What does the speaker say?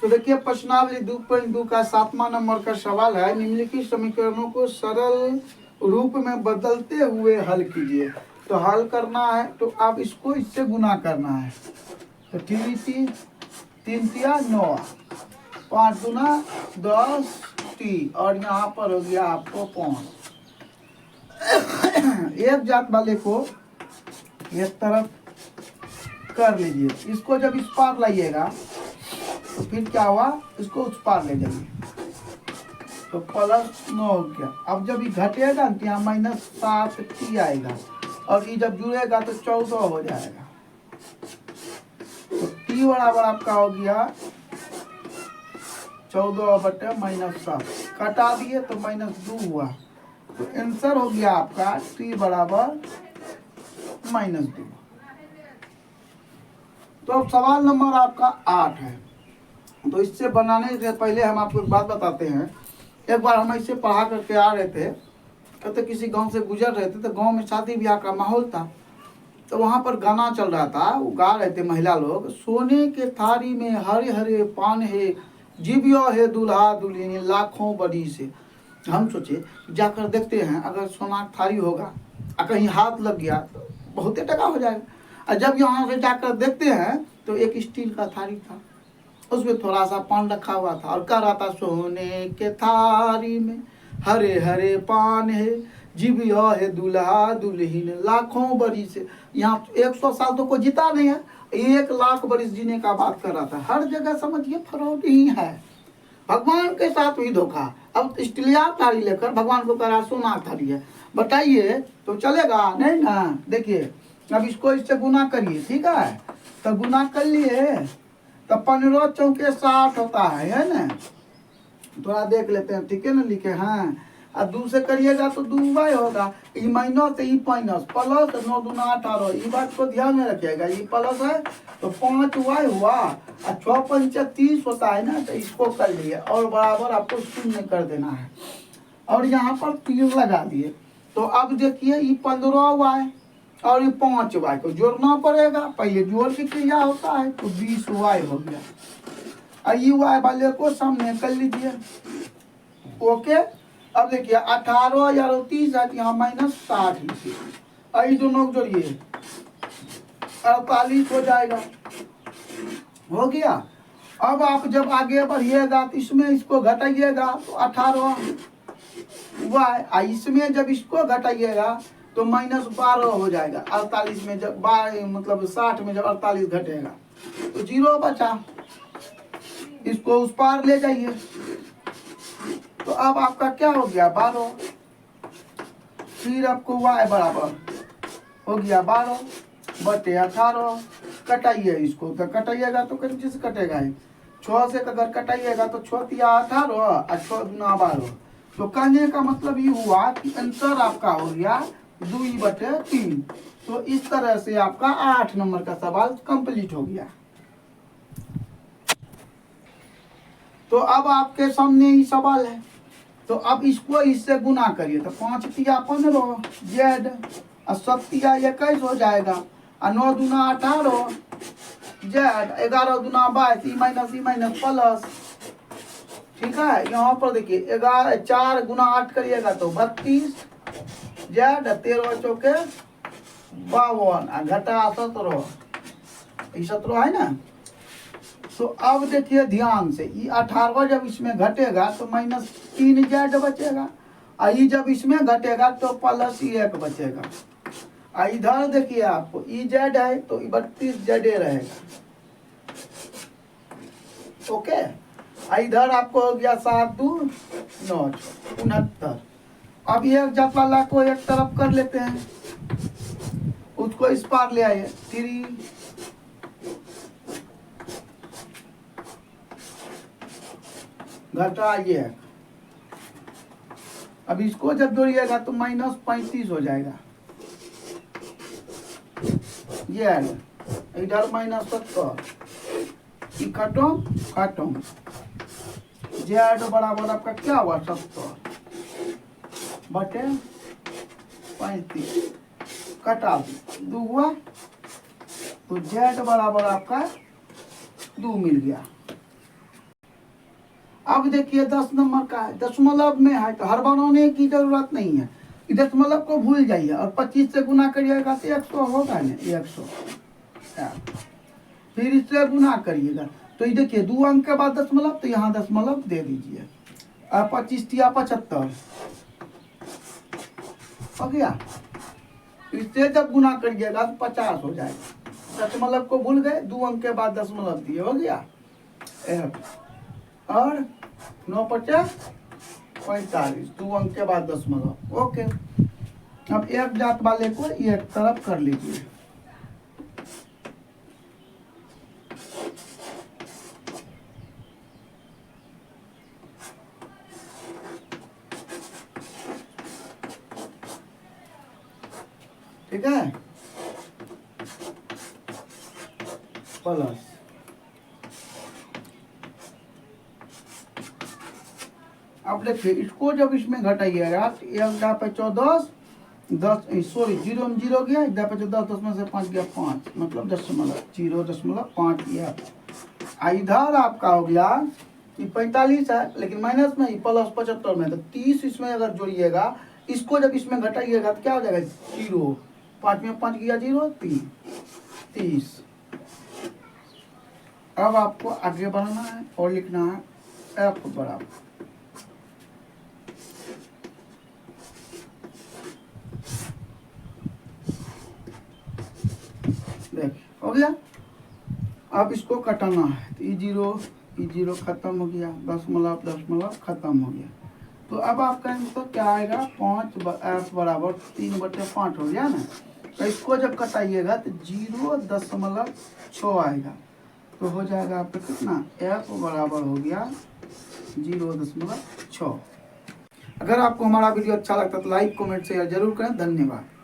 तो देखिए प्रश्नावली 2.2 का 7वां नंबर का सवाल है, निम्नलिखित समीकरणों को सरल रूप में बदलते हुए हल कीजिए। तो हल करना है तो आप इसको इससे गुना करना है। तो 3 तिया 9, 5 गुना 10 टी, और यहाँ पर हो गया आपको 5। एक जात वाले को एक तरफ कर लीजिए, इसको जब इस पार लाइएगा तो फिर क्या हुआ, इसको उस पार ले जाइए तो +9 हो गया। अब जब ये घटेगा तो यहाँ -7 टी आएगा, और ये जब जुड़ेगा तो 14 हो जाएगा। तो टी बराबर आपका हो गया 14/-7, कटा दिए तो -2 हुआ। तो आंसर हो गया आपका टी बराबर -2। तो अब सवाल नंबर आपका 8 है। तो इससे बनाने से पहले हम आपको एक बात बताते हैं। एक बार हम इससे पढ़ा करके आ रहे थे, कहते किसी गांव से गुजर रहे थे, तो गांव में शादी ब्याह का माहौल था। तो वहाँ पर गाना चल रहा था, वो गा रहे थे महिला लोग, सोने के थारी में हरे हरे पान है, जीवियो है दूल्हा दुल्हन लाखों बड़ी से। हम सोचे जाकर देखते हैं, अगर सोना थारी होगा और कहीं हाथ लग गया तो बहुत टका हो जाएगा। और जब यहाँ से जाकर देखते हैं तो एक स्टील का थारी था, उसमें थोड़ा सा पान रखा हुआ था और कह रहा था सोने के थारी में हरे हरे पान है, जीवियो है दूल्हा दुल्हन लाखों बरिस से। यहाँ 100 साल तो कोई जीता नहीं है, 1 लाख बरिस जीने का बात कर रहा था। हर जगह समझिए फ्रॉड ही है, भगवान के साथ भी धोखा। अब स्टीलिया थाली लेकर भगवान को कह रहा सोना थाली है, बताइए तो चलेगा नहीं ना। देखिए अब इसको इससे गुना करिए, ठीक है, तो गुना कर लिए तो 15 चौके 60 होता है ना। थोड़ा देख लेते हैं, ठीक है ना, लिखे हैं। और 2 से करिएगा तो 2 वाई होगा, ये माइनस तो ये माइनस, प्लस 9 दूना 18। ये बात को ध्यान में रखिएगा, ये प्लस है तो 5 वाई हुआ, और 6 पंच 30 होता है ना, तो इसको कर लिए और बराबर आपको शून्य कर देना है, और यहाँ पर तीर लगा दिए। तो अब देखिए ये 15 वाई और ये 5 वाई को जोड़ना पड़ेगा, पहले जोड़ की क्रिया होता है, तो 20 वाई हो गया। ये वाई वाले को सामने कर लीजिए, ओके। अब देखिए 18 या 30 है, यहाँ -60 लिखिए, ये दोनों जोड़िए 48 हो जाएगा, हो गया। अब आप जब आगे बढ़िएगा तो इसमें इसको घटाइएगा तो 18 वाई, इसमें जब इसको घटाइएगा तो -12 हो जाएगा। 48 में जब मतलब 60 में जब 48 घटेगा तो 0 बचा, इसको उस पार ले जाइए। तो अब आपका क्या हो गया 12, फिर आपको y बराबर हो गया 12/18। कटाइए इसको, तो कटाइएगा तो कैसे से कटेगा, 6 से अगर कटाइएगा तो 6 तिया 18 और 6 दूना 12। तो कहने का मतलब ये हुआ कि आंसर आपका हो गया 2/3। तो इस तरह से आपका 8 नंबर का सवाल कंप्लीट हो गया। तो अब आपके सामने ही सवाल है, तो अब इसको इससे गुना करिए। तो 5 तिया 15 जेड, और 7 तिया 21 हो जाएगा, और 9 दूना 18 जेड, 11 दूना 22, ई माइनस प्लस, ठीक है। यहाँ पर देखिए 4 गुना 8 करिएगा तो 32 जेड, 13 चौके 52, घटा 17, 17 है ना। तो अब देखिए ध्यान से, ये 18 जब इसमें घटेगा तो -3 जेड बचेगा, और ये जब इसमें घटेगा तो +1 बचेगा। इधर देखिए आपको ई जेड है तो 32 जेड रहेगा, ओके। इधर आपको हो गया 7 2 9 69। अब ये जब वाला को एक तरफ कर लेते हैं, उसको इस पार ले आइए 3 घटाइए। अब इसको जब जोड़िएगा तो -35 हो जाएगा, ये इधर -70, खत्म। जेड बराबर आपका क्या हुआ 70/35, कटा 2 हुआ, तो जेड बराबर आपका 2 मिल गया। अब देखिए 10 नंबर का है, दशमलव में है तो हर बनाने की जरूरत नहीं है, दशमलव को भूल जाइए और 25 से गुना करिएगा तो 100 होगा ना, 100। फिर इससे गुना करिएगा तो ये देखिए 2 अंक के बाद दशमलव, तो यहाँ दशमलव दे दीजिए। 25 तिया 75 हो गया। इससे जब गुना करिएगा तो 50 हो जाएगा। दशमलव को भूल गए, 2 अंक के बाद दशमलव दिए, हो गया। और 9 50 45, 2 अंक के बाद दशमलव। ओके, अब एक जात वाले को एक तरफ कर लीजिए। ठीक है, प्लस अब देखिए इसको जब इसमें घटाइएगा तो 1 पे 14 10 सॉरी 0 में 0 गया, 1 पे 14 10 में से 5 गया 5, मतलब 0.5 गया। इधर आपका हो गया कि 45 है लेकिन माइनस में ही प्लस 75 में, तो 30 इसमें अगर जोड़िएगा, इसको जब इसमें घटाइएगा तो क्या हो जाएगा 0, 5 में 5 गया 0, 30। अब आपको आगे बढ़ना है और लिखना है f बराबर, देखिए हो गया। अब इसको कटाना है तो ई जीरो खत्म हो गया, दशमलव खत्म हो गया। तो अब आपका आंसर क्या आएगा, 5 f बराबर 3/5 हो गया ना। तो इसको जब कटाइएगा तो 0.6 आएगा, तो हो जाएगा आपका कितना, f बराबर हो गया 0.6। अगर आपको हमारा वीडियो अच्छा लगता है तो लाइक कमेंट शेयर जरूर करें। धन्यवाद।